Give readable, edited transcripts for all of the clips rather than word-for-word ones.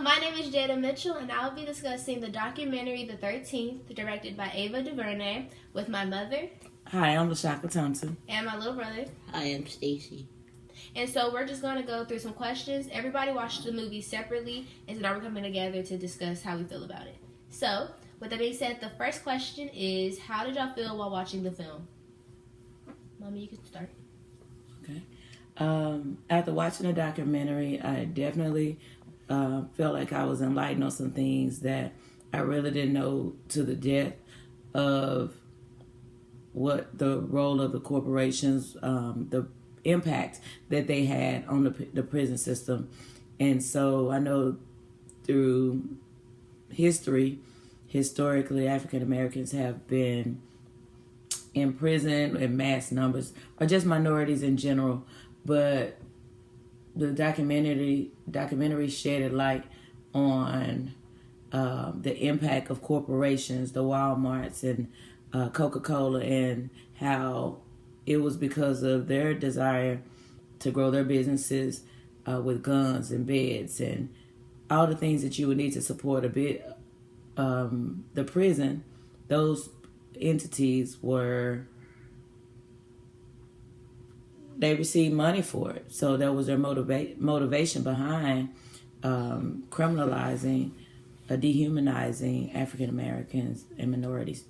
My name is Jada Mitchell, and I'll be discussing the documentary The 13th, directed by Ava DuVernay, with my mother. Hi, I'm LaShaka Thompson. And my little brother. Hi, I'm Stacy. And so we're just going to go through some questions. Everybody watched the movie separately, and so now we're coming together to discuss how we feel about it. So, with that being said, the first question is, how did y'all feel while watching the film? Mommy, you can start. Okay. After watching the documentary, I definitely felt like I was enlightened on some things that I really didn't know to the depth of what the role of the corporations, the impact that they had on the prison system. And so I know through historically, African Americans have been in prison in mass numbers, or just minorities in general. But the documentary shed a light on the impact of corporations, the Walmarts and Coca-Cola, and how it was because of their desire to grow their businesses with guns and beds and all the things that you would need to support the prison. Those entities they received money for it. So that was their motivation behind criminalizing, dehumanizing African Americans and minorities.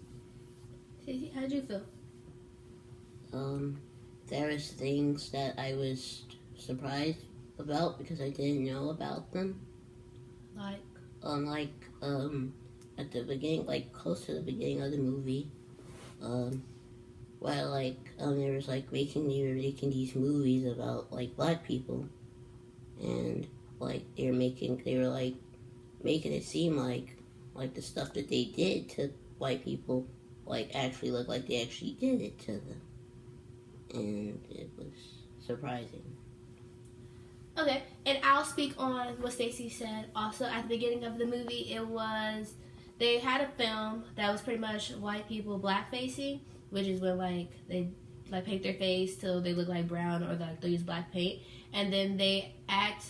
Stacey, how did you feel? There was things that I was surprised about because I didn't know about them. Like? At the beginning, close to the beginning of the movie, while there was they were making these movies about black people, and they were making it seem like the stuff that they did to white people actually looked like they actually did it to them, and it was surprising. Okay, and I'll speak on what Stacey said. Also, at the beginning of the movie, they had a film that was pretty much white people black-facing, which is when they paint their face till they look like brown, or they use black paint, and then they act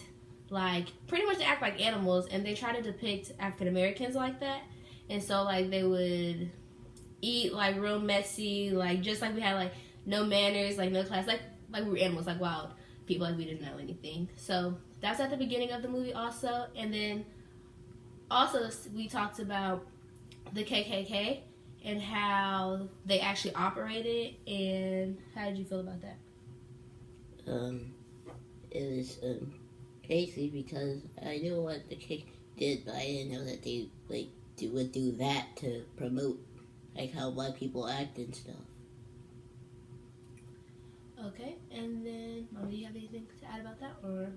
pretty much act like animals, and they try to depict African Americans like that. And so they would eat real messy, just we had no manners, no class, we were animals, wild people, we didn't know anything. So that's at the beginning of the movie also. And then also we talked about the KKK and how they actually operated. And how did you feel about that? It was crazy because I knew what the KKK did, but I didn't know that they would do that to promote how black people act and stuff. Okay, and then Mom, do you have anything to add about that, or?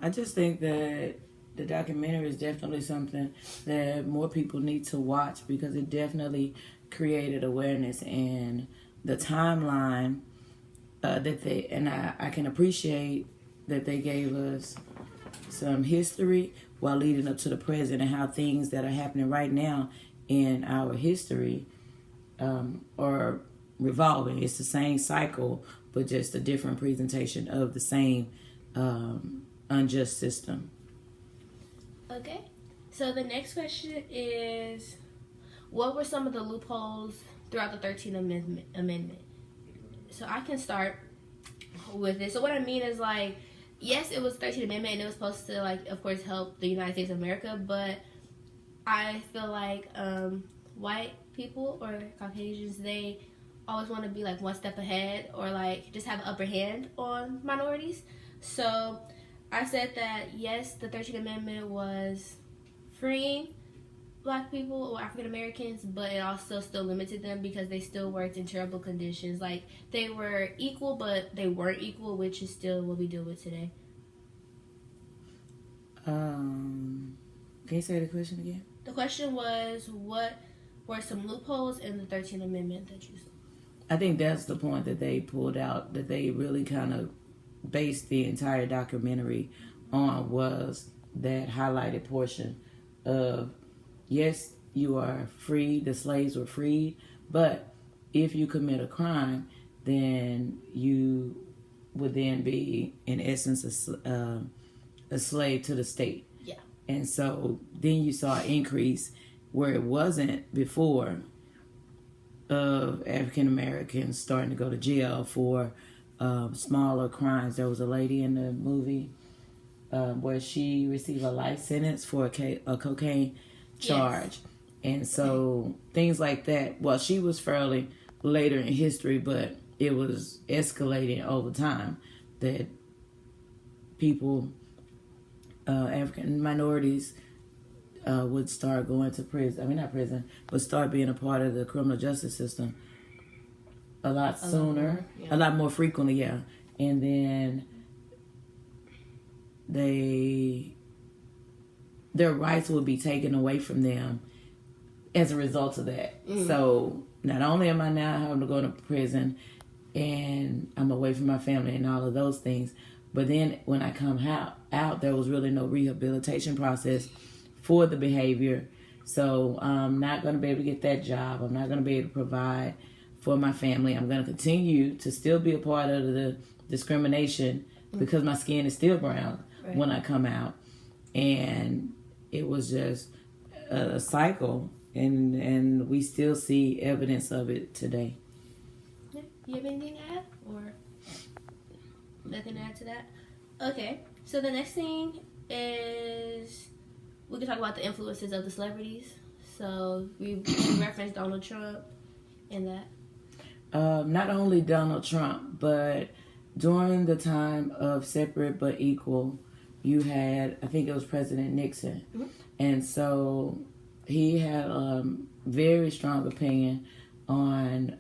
I just think that the documentary is definitely something that more people need to watch, because it definitely created awareness, and the timeline I can appreciate that they gave us some history while leading up to the present, and how things that are happening right now in our history are revolving. It's the same cycle, but just a different presentation of the same unjust system. Okay, so the next question is, what were some of the loopholes throughout the 13th Amendment? So I can start with this. So what I mean is, yes, it was 13th Amendment, and it was supposed to, of course, help the United States of America, but I feel white people or Caucasians, they always want to be one step ahead, or just have an upper hand on minorities. So I said that yes, the 13th Amendment was freeing black people or African Americans, but it also still limited them because they still worked in terrible conditions. They were equal, but they weren't equal, which is still what we deal with today. Can you say the question again? The question was, what were some loopholes in the 13th Amendment that you saw? I think that's the point that they pulled out, that they really kind of based the entire documentary on, was that highlighted portion of, yes, you are free, the slaves were freed, but if you commit a crime, then you would then be, in essence, a slave to the state. Yeah. And so then you saw an increase where it wasn't before of African Americans starting to go to jail for smaller crimes. There was a lady in the movie where she received a life sentence for a cocaine charge. Yes. And so things like that. Well, she was fairly later in history, but it was escalating over time that people, African minorities, would start going to prison. I mean, not prison, but start being a part of the criminal justice system a lot sooner, a lot more frequently, yeah. And then their rights would be taken away from them as a result of that. So not only am I now having to go to prison and I'm away from my family and all of those things, but then when I come out, there was really no rehabilitation process for the behavior. So I'm not going to be able to get that job. I'm not going to be able to provide for my family. I'm going to continue to still be a part of the discrimination because my skin is still brown when I come out. And it was just a cycle, and we still see evidence of it today. You have anything to add? Or nothing to add to that? Okay, so the next thing is we can talk about the influences of the celebrities. So we referenced Donald Trump and that. Not only Donald Trump, but during the time of separate but equal, you had, I think it was President Nixon. And so he had a very strong opinion on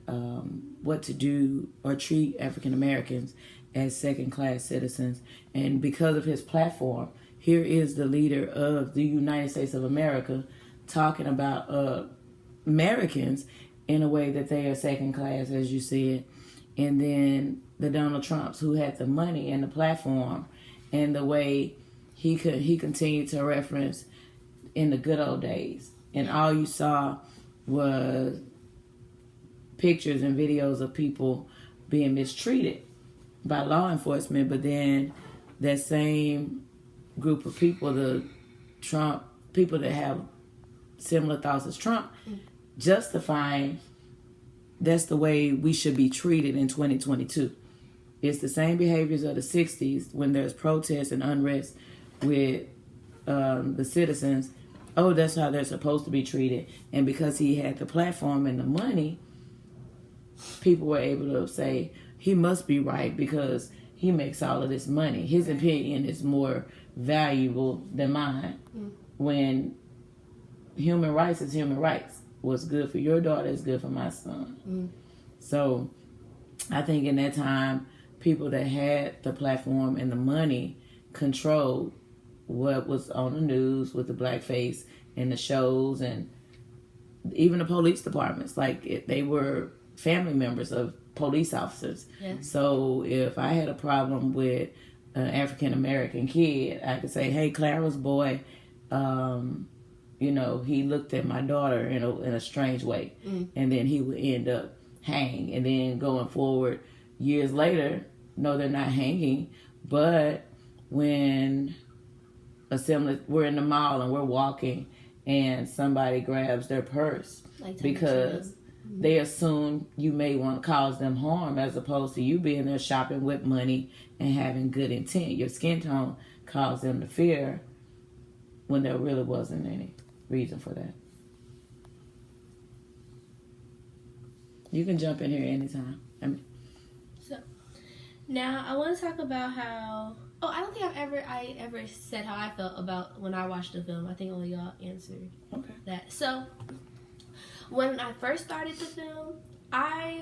what to do or treat African Americans as second-class citizens. And because of his platform, here is the leader of the United States of America talking about Americans in a way that they are second-class, as you said. And then the Donald Trumps, who had the money and the platform, and the way he continued to reference in the good old days. And all you saw was pictures and videos of people being mistreated by law enforcement, but then that same group of people, the Trump people that have similar thoughts as Trump, justifying that's the way we should be treated in 2022. It's the same behaviors of the 60s when there's protests and unrest with the citizens. Oh, that's how they're supposed to be treated. And because he had the platform and the money, people were able to say, he must be right because he makes all of this money. His opinion is more valuable than mine. When human rights is human rights. What's good for your daughter is good for my son. So I think in that time, people that had the platform and the money controlled what was on the news with the blackface and the shows, and even the police departments. Like they were family members of police officers. So if I had a problem with an African American kid, I could say, hey, Clara's boy, he looked at my daughter in a strange way. And then he would end up hanged. And then going forward, years later, no, they're not hanging. But when we're in the mall and we're walking and somebody grabs their purse because they assume you may want to cause them harm, as opposed to you being there shopping with money and having good intent. Your skin tone caused them to fear when there really wasn't any reason for that. You can jump in here anytime. So now I want to talk about how. Oh, I don't think I ever said how I felt about when I watched the film. I think only y'all answered that. So when I first started the film, I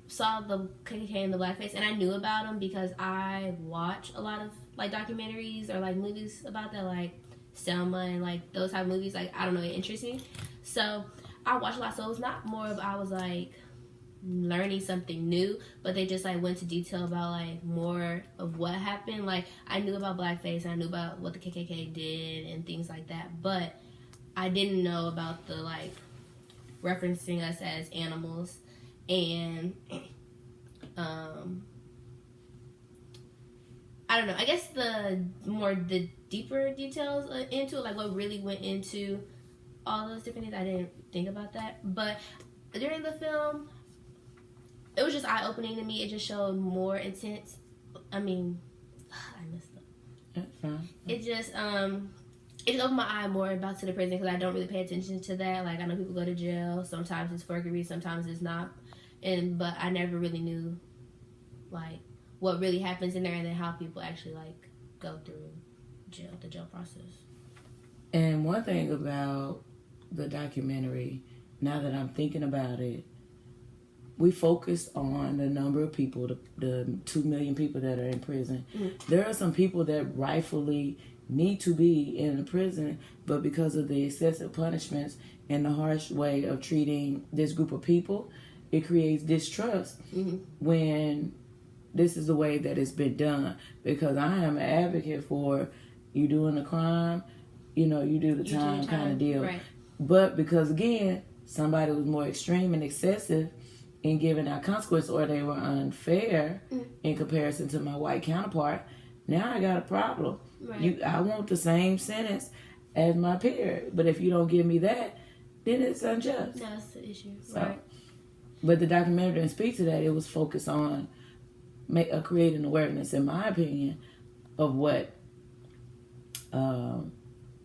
saw the KKK and the blackface, and I knew about them because I watch a lot of documentaries or movies about that, like Selma and those type of movies. I don't know, it interests me. So I watched a lot. So it was not more of I was learning something new, but they just went to detail about more of what happened. I knew about blackface, I knew about what the KKK did and things like that, but I didn't know about the referencing us as animals I don't know. I guess the deeper details into it, like what really went into all those different things. I didn't think about that, but during the film, it was just eye opening to me. It just showed more intense. I mean, I messed up. That's fine. It just opened my eye more about to the prison because I don't really pay attention to that. Like I know people go to jail. Sometimes it's for a good reason, sometimes it's not. But I never really knew like what really happens in there and then how people actually like go through the jail process. And one thing about the documentary, now that I'm thinking about it, we focus on the number of people, the 2 million people that are in prison. Mm-hmm. There are some people that rightfully need to be in the prison, but because of the excessive punishments and the harsh way of treating this group of people, it creates distrust when this is the way that it's been done. Because I am an advocate for you doing a crime, you do the time kind of deal. Right. But because, again, somebody was more extreme and excessive in giving out consequences, or they were unfair in comparison to my white counterpart, now I got a problem. Right. I want the same sentence as my peer, but if you don't give me that, then it's unjust. That's the issue. So, right. But the documentary didn't speak to that. It was focused on creating awareness, in my opinion, of what,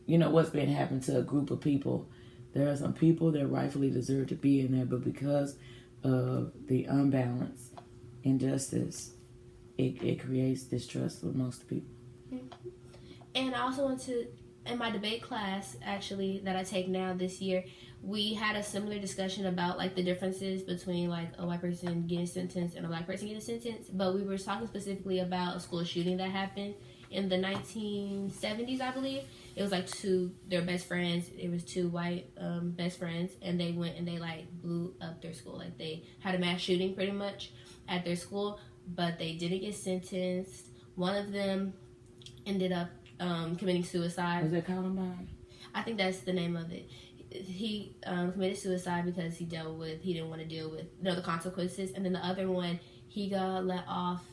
what's been happening to a group of people. There are some people that rightfully deserve to be in there, but because of the unbalance, injustice, it creates distrust amongst people. Mm-hmm. And I also want to, in my debate class, actually, that I take now this year, we had a similar discussion about, like, the differences between, like, a white person getting sentenced and a black person getting sentenced. But we were talking specifically about a school shooting that happened in the 1970s, I believe. It was, like, their best friends. It was two white best friends. And they went and they, like, blew up their school. Like, they had a mass shooting, pretty much, at their school. But they didn't get sentenced. One of them ended up committing suicide. Was it Columbine? I think that's the name of it. He committed suicide because he didn't want to deal with the consequences. And then the other one, he got let off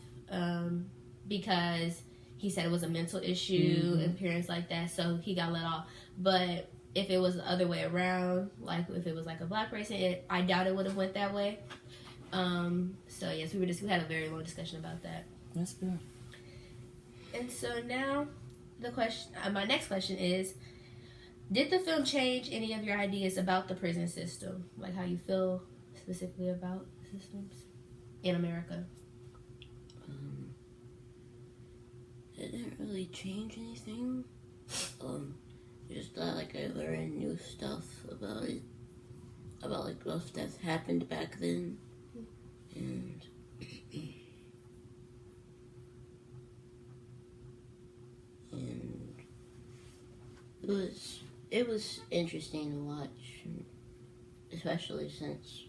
because he said it was a mental issue, appearance like that. So he got let off. But if it was the other way around, like if it was like a black person, I doubt it would have went that way. So yes, we had a very long discussion about that. That's good. And so now, my next question is, did the film change any of your ideas about the prison system? Like how you feel specifically about systems in America? It didn't really change anything. Just thought like I learned new stuff about it. About like stuff that's happened back then. And it was interesting to watch, especially since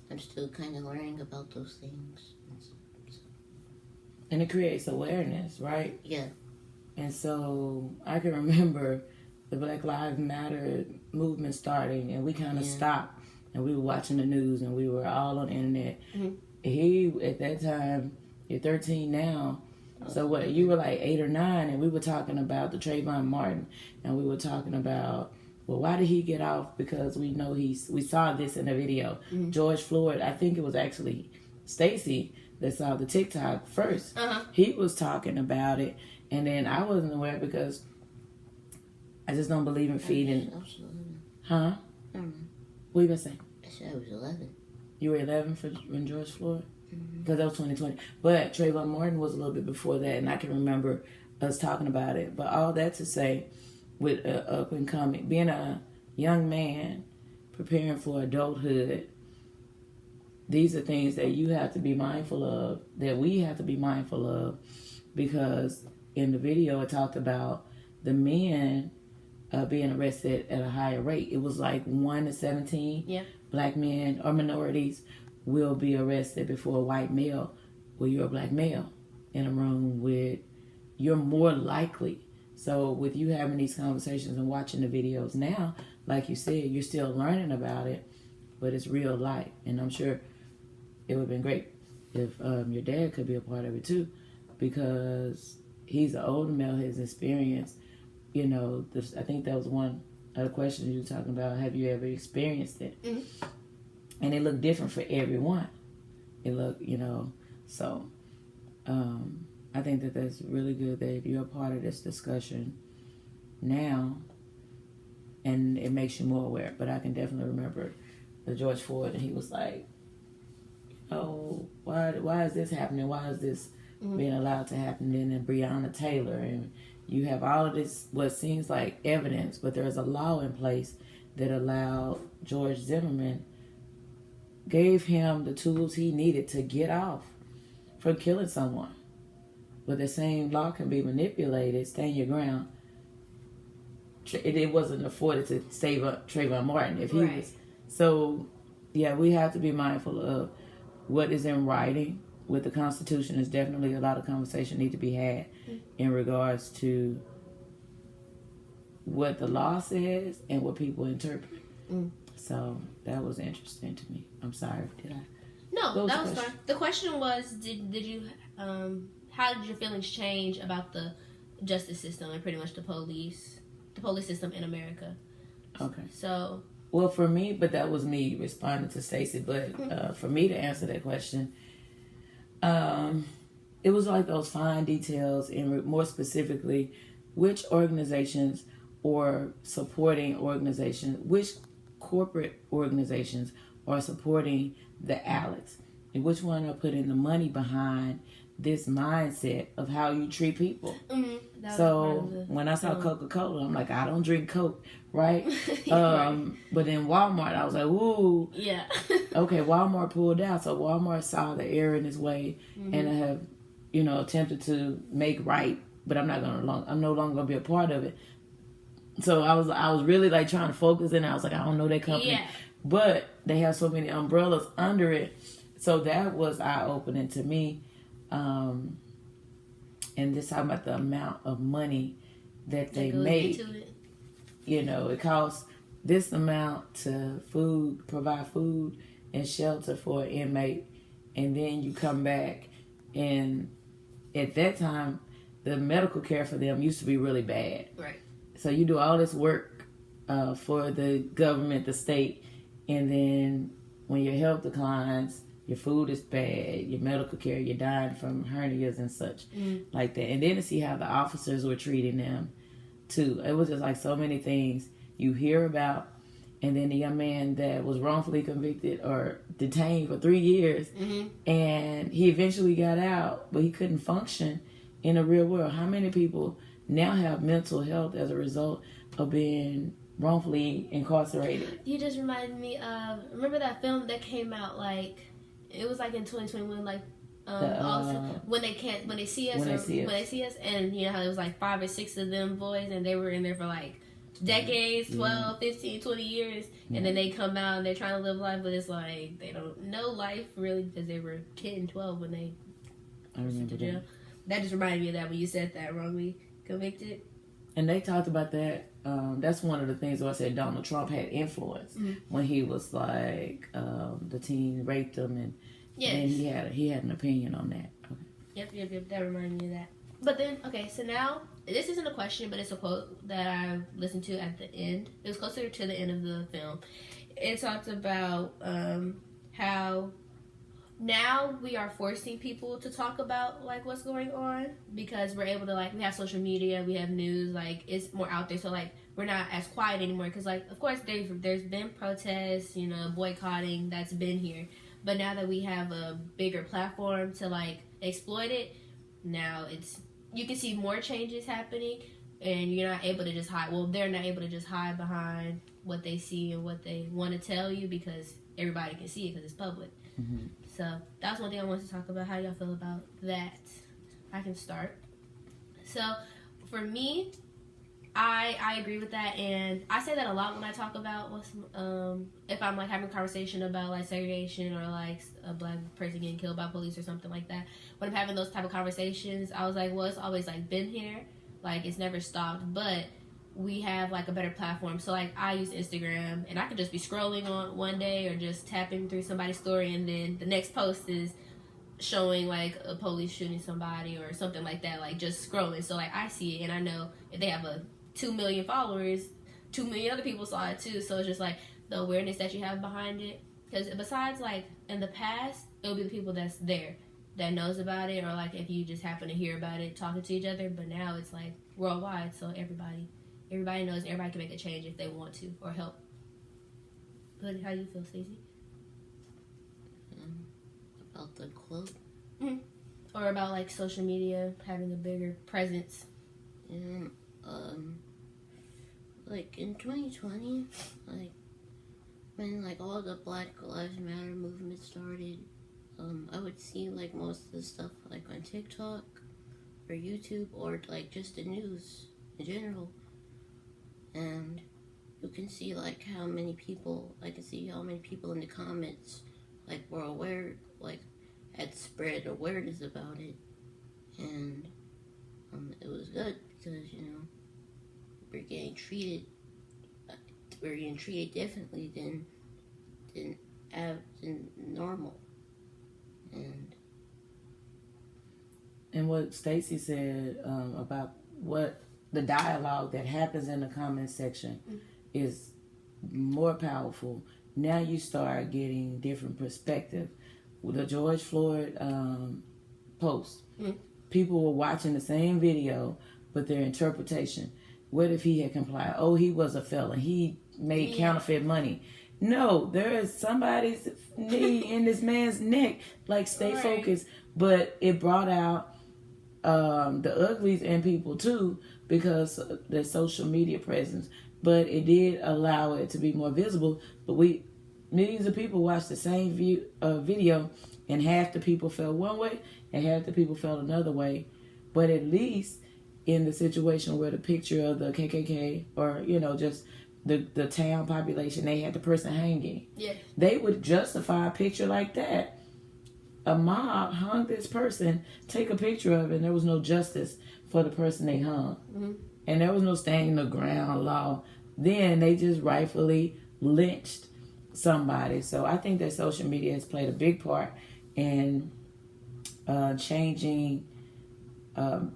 I'm still kind of learning about those things. And it creates awareness, right? Yeah. And so I can remember the Black Lives Matter movement starting, and we kind of stopped, and we were watching the news, and we were all on the internet. He, at that time, you're 13 now, so what, you were like 8 or 9, and we were talking about the Trayvon Martin, and we were talking about, well, why did he get off? Because we know we saw this in the video. George Floyd, I think it was actually Stacy that saw the TikTok first. He was talking about it, and then I wasn't aware because I just don't believe in feeding. I was 11. Huh? I don't know. What you gonna say? I said I was 11. You were 11 when George Floyd? Because that was 2020. But Trayvon Martin was a little bit before that, and I can remember us talking about it. But all that to say, with up and coming, being a young man preparing for adulthood, these are things that you have to be mindful of, that we have to be mindful of, because in the video it talked about the men being arrested at a higher rate. It was like 1 to 17 black men or minorities will be arrested before a white male. Well, you're a black male in a room with, you're more likely. So with you having these conversations and watching the videos now, like you said, you're still learning about it, but it's real life. And I'm sure it would have been great if your dad could be a part of it too, because he's an older male, his experience, you know, I think that was one of the questions you were talking about. Have you ever experienced it? Mm-hmm. And it looked different for everyone. It looked, you know, so I think that that's really good that you're a part of this discussion now, and it makes you more aware. But I can definitely remember the George Floyd, and he was like, oh, why is this happening? Why is this being allowed to happen? And then Breonna Taylor, and you have all of this, what seems like evidence, but there's a law in place that allowed George Zimmerman, gave him the tools he needed to get off from killing someone. But the same law can be manipulated, stand your ground. It wasn't afforded to save up Trayvon Martin if he was. So, yeah, we have to be mindful of what is in writing with the Constitution. There's definitely a lot of conversation need to be had in regards to what the law says and what people interpret. So that was interesting to me. I'm sorry, did I? No, that was fine. The question was, did you how did your feelings change about the justice system and pretty much the police system in America? Okay. So, well, for me, but that was me responding to Stacey. But for me to answer that question, it was like those fine details, and more specifically, which organizations or supporting organizations, which corporate organizations are supporting the Alex, and which one are putting the money behind this mindset of how you treat people. So when I saw Coca-Cola, I'm like, I don't drink Coke, right? But in Walmart, I was like, ooh. Yeah. Okay, Walmart pulled out. So Walmart saw the error in its way and have, you know, attempted to make right, but I'm no longer gonna be a part of it. So I was really like trying to focus, and I was like, I don't know that company. Yeah. But they have so many umbrellas under it. So that was eye-opening to me. And this talking about the amount of money that they make. You know, it costs this amount to provide food and shelter for an inmate, and then you come back, and at that time, the medical care for them used to be really bad. Right. So you do all this work for the government, the state, and then when your health declines, your food is bad, your medical care, you're dying from hernias and such like that. And then to see how the officers were treating them too. It was just like so many things you hear about. And then the young man that was wrongfully convicted or detained for 3 years, and he eventually got out, but he couldn't function in the real world. How many people now have mental health as a result of being wrongfully incarcerated? You just reminded me of, remember that film that came out like, it was like in 2021, like when they see us, and you know how there was like 5 or 6 of them boys, and they were in there for like decades, 12, 15, 20 years, and then they come out and they're trying to live life, but it's like they don't know life really because they were 10, 12 when they went to jail. That just reminded me of that when you said that, wrongly convicted. And they talked about that. That's one of the things where I said Donald Trump had influence when he was like the teen raped him, and he had an opinion on that. Okay. Yep. That reminded me of that. But then, okay, so now this isn't a question, but it's a quote that I listened to at the end. It was closer to the end of the film. It talked about how now we are forcing people to talk about like what's going on because we're able to, like, we have social media, we have news, like it's more out there, so like we're not as quiet anymore because, like, of course there's been protests, you know, boycotting that's been here, but now that we have a bigger platform to like exploit it, now you can see more changes happening, and you're not able to just hide. Well, they're not able to just hide behind what they see and what they want to tell you because everybody can see it because it's public. So that's one thing I wanted to talk about. How y'all feel about that? I can start. So for me, I agree with that, and I say that a lot when I talk about if I'm like having a conversation about like segregation or like a black person getting killed by police or something like that. When I'm having those type of conversations, I was like, well, it's always like been here, like it's never stopped, but we have like a better platform. So like I use Instagram, and I could just be scrolling on one day or just tapping through somebody's story, and then the next post is showing like a police shooting somebody or something like that, like just scrolling. So like I see it and I know if they have a 2 million followers, 2 million other people saw it too. So it's just like the awareness that you have behind it. Because besides like in the past, it'll be the people that's there that knows about it, or like if you just happen to hear about it talking to each other. But now it's like worldwide, so everybody knows. Everybody can make a change if they want to or help. But how do you feel, Stacey? About the quote? Mm-hmm. Or about like social media having a bigger presence? Yeah, like in 2020, like when like all the Black Lives Matter movement started, I would see like most of the stuff like on TikTok or YouTube or like just the news in general, and you can see like how many people, I can see how many people in the comments like were aware, like had spread awareness about it, and it was good because, you know, we're getting treated differently than normal. And what Stacey said about what the dialogue that happens in the comment section is more powerful. Now you start getting different perspective. With the George Floyd post, people were watching the same video, but their interpretation. What if he had complied? Oh, he was a felon. He made counterfeit money. No, there is somebody's knee in this man's neck. Like, stay focused. But it brought out the uglies in people too, because of their social media presence. But it did allow it to be more visible. But millions of people watched the same video, and half the people felt one way and half the people felt another way. But at least in the situation where the picture of the KKK or, you know, just the town population, they had the person hanging. Yeah. They would justify a picture like that. A mob hung this person, take a picture of it, and there was no justice for the person they hung. Mm-hmm. And there was no standing the ground law. Then they just rightfully lynched somebody. So I think that social media has played a big part in changing the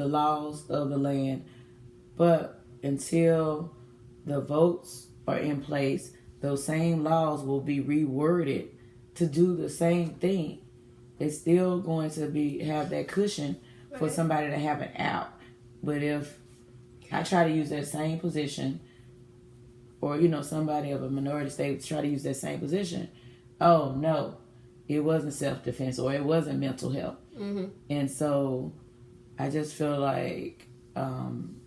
laws of the land. But until the votes are in place, those same laws will be reworded to do the same thing. It's still going to have that cushion for somebody to have an out. But if I try to use that same position, or, you know, somebody of a minority state try to use that same position, oh no, it wasn't self-defense or it wasn't mental health. Mm-hmm. And so I just feel like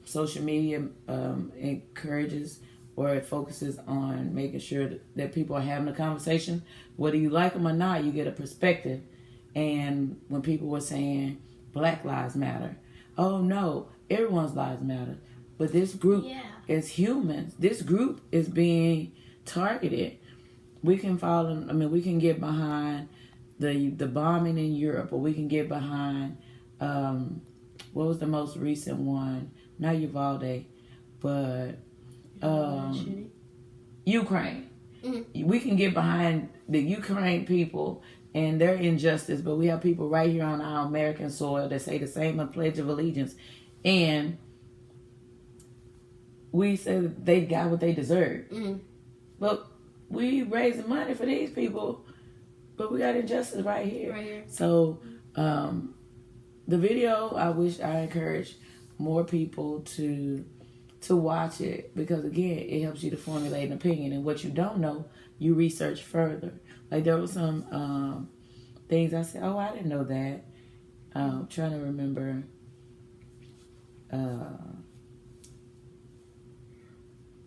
social media encourages, or it focuses on making sure that people are having a conversation. Whether you like them or not, you get a perspective. And when people were saying Black Lives Matter, oh no, everyone's lives matter. But this group is humans. This group is being targeted. We can we can get behind the bombing in Europe, or we can get behind, what was the most recent one? Not Uvalde, but Ukraine. Mm-hmm. We can get behind the Ukraine people and their injustice, but we have people right here on our American soil that say the same Pledge of Allegiance, and we say that they got what they deserve. Mm-hmm. But we raising money for these people, but we got injustice right here. So the video, I encourage more people to watch it, because again, it helps you to formulate an opinion, and what you don't know, you research further. Like there was some things I said, oh, I didn't know that. Trying to remember.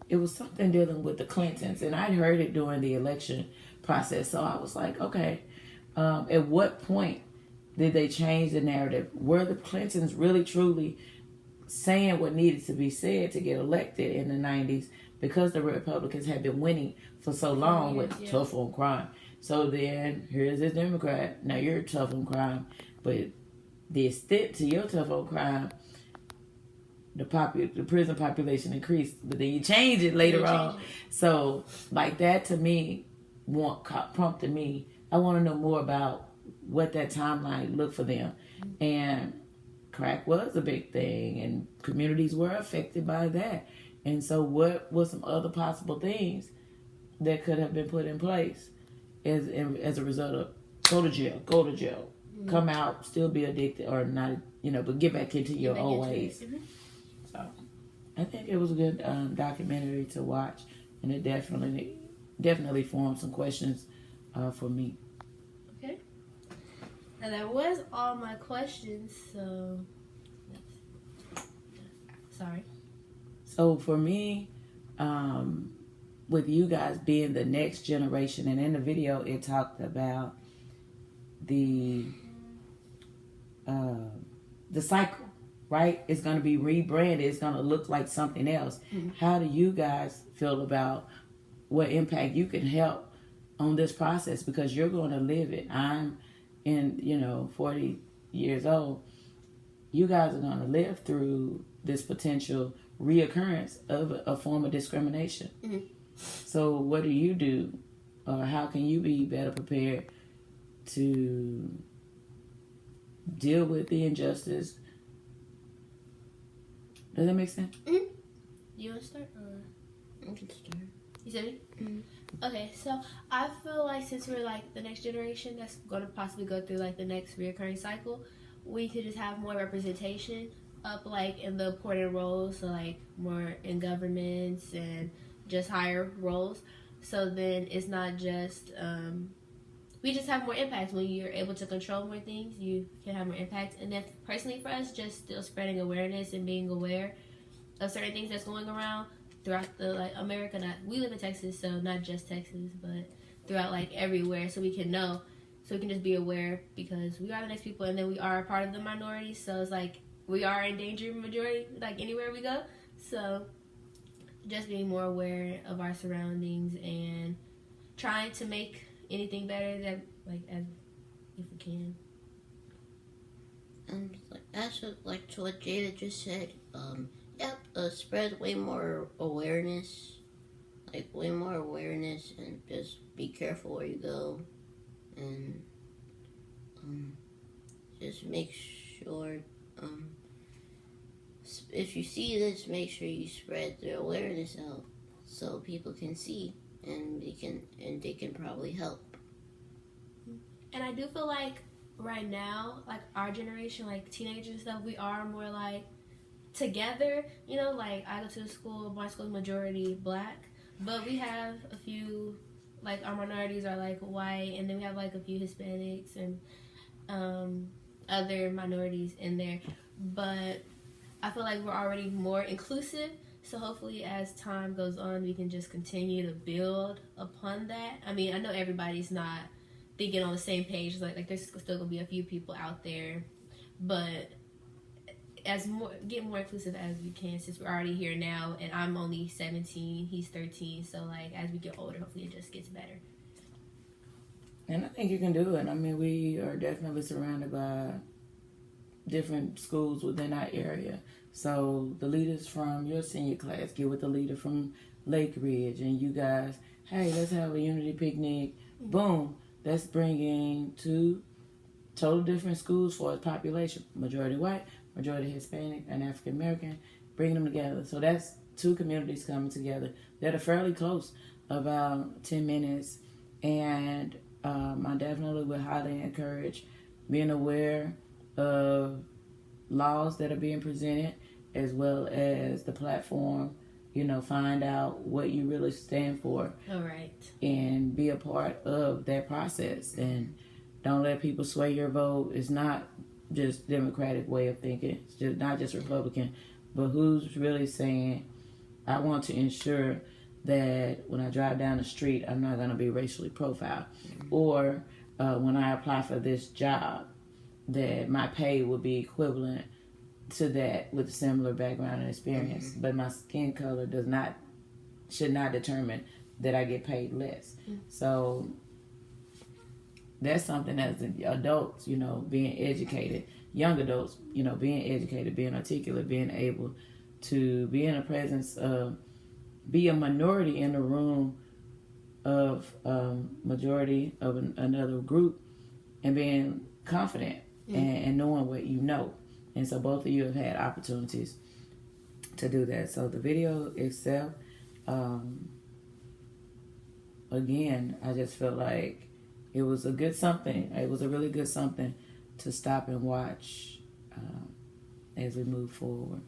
It was something dealing with the Clintons, and I'd heard it during the election process. So I was like, okay, at what point did they change the narrative? Were the Clintons really truly saying what needed to be said to get elected in the 90s, because the Republicans had been winning for so long with tough on crime? So then here's this Democrat, now you're tough on crime, but the extent to your tough on crime, the prison population increased, but then you change it later on. So like that to me prompted me I want to know more about what that timeline looked for them. And crack was a big thing, and communities were affected by that. And so, what were some other possible things that could have been put in place as a result of go to jail, come out, still be addicted or not, but get back into your old ways. So, I think it was a good documentary to watch, and it definitely formed some questions for me. Okay. And that was all my questions, so sorry. So for me, with you guys being the next generation, and in the video it talked about the cycle, right? It's going to be rebranded. It's going to look like something else. How do you guys feel about what impact you can help on this process? Because you're going to live it. I'm 40 years old. You guys are going to live through this potential reoccurrence of a form of discrimination. So what do you do, or how can you be better prepared to deal with the injustice? Does that make sense? You want to start? Or? I can start. You said me? Okay, so I feel like since we're like the next generation that's going to possibly go through like the next reoccurring cycle, we could just have more representation up like in the important roles, so like more in governments and just higher roles. So then it's not just we just have more impact. When you're able to control more things, you can have more impact. And then personally for us, just still spreading awareness and being aware of certain things that's going around throughout the America. We live in Texas, so not just Texas, but throughout everywhere, so we can know, so we can just be aware, because we are the next people, and then we are a part of the minority. So it's we are in danger majority, anywhere we go. So just being more aware of our surroundings and trying to make anything better that as if we can. And that's to what Jada just said. Spread way more awareness, and just be careful where you go, and just make sure. If you see this, make sure you spread the awareness out so people can see, and they can probably help. And I do feel right now, our generation, teenagers and stuff, we are more together. I go to the school, my school's majority black, but we have a few, our minorities are white, and then we have a few Hispanics and other minorities in there. But I feel we're already more inclusive, so hopefully as time goes on, we can just continue to build upon that. I mean, I know everybody's not thinking on the same page. There's still gonna be a few people out there, but get more inclusive as we can, since we're already here now, and I'm only 17, he's 13, so as we get older, hopefully it just gets better. And I think you can do it. I mean, we are definitely surrounded by different schools within our area. So the leaders from your senior class get with the leader from Lake Ridge, and you guys, hey, let's have a unity picnic. Boom. That's bringing two total different schools for its population. Majority white, majority Hispanic, and African American, bringing them together. So that's two communities coming together that are fairly close, about 10 minutes. And I definitely would highly encourage being aware of laws that are being presented, as well as the platform. Find out what you really stand for. All right. And be a part of that process. And don't let people sway your vote. It's not just Democratic way of thinking. It's just not just Republican. But who's really saying, I want to ensure that when I drive down the street, I'm not going to be racially profiled. Or when I apply for this job, that my pay will be equivalent to that with a similar background and experience, but my skin color should not determine that I get paid less. So that's something as adults, being educated, young adults, being educated, being articulate, being able to be in a presence of, be a minority in a room of majority of another group and being confident and knowing what you know. And so both of you have had opportunities to do that. So the video itself, again, I just felt like it was a good something. It was a really good something to stop and watch as we move forward.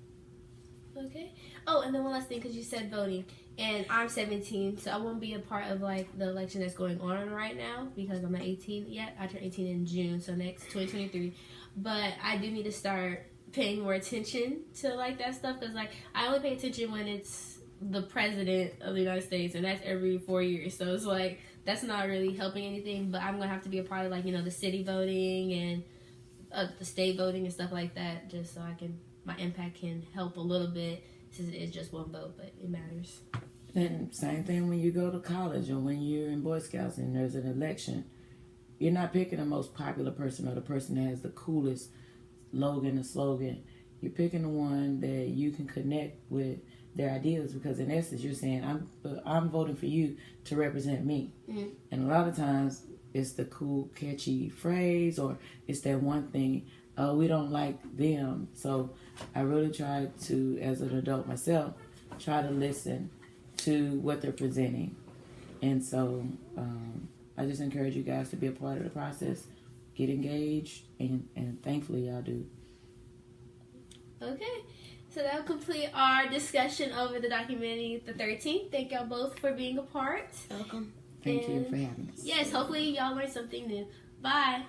Okay. Oh, and then one last thing, because you said voting, and I'm 17, so I won't be a part of like the election that's going on right now because I'm not 18 yet. I turn 18 in June, so next 2023. But I do need to start paying more attention to like that stuff, because like I only pay attention when it's the president of the United States, and that's every 4 years. So it's like that's not really helping anything. But I'm gonna have to be a part of like, you know, the city voting and the state voting and stuff like that, just so my impact can help a little bit, since it's just one vote, but it matters. And same thing when you go to college or when you're in Boy Scouts and there's an election. You're not picking the most popular person or the person that has the coolest slogan. You're picking the one that you can connect with their ideas, because in essence you're saying, I'm voting for you to represent me. Mm-hmm. And a lot of times it's the cool, catchy phrase, or it's that one thing, we don't like them. So I really try to, as an adult myself, try to listen to what they're presenting. And so I just encourage you guys to be a part of the process, get engaged, and thankfully y'all do. Okay, so that'll complete our discussion over the documentary The 13th. Thank y'all both for being a part. Welcome. Thank you for having us. Yes, hopefully y'all learned something new. Bye.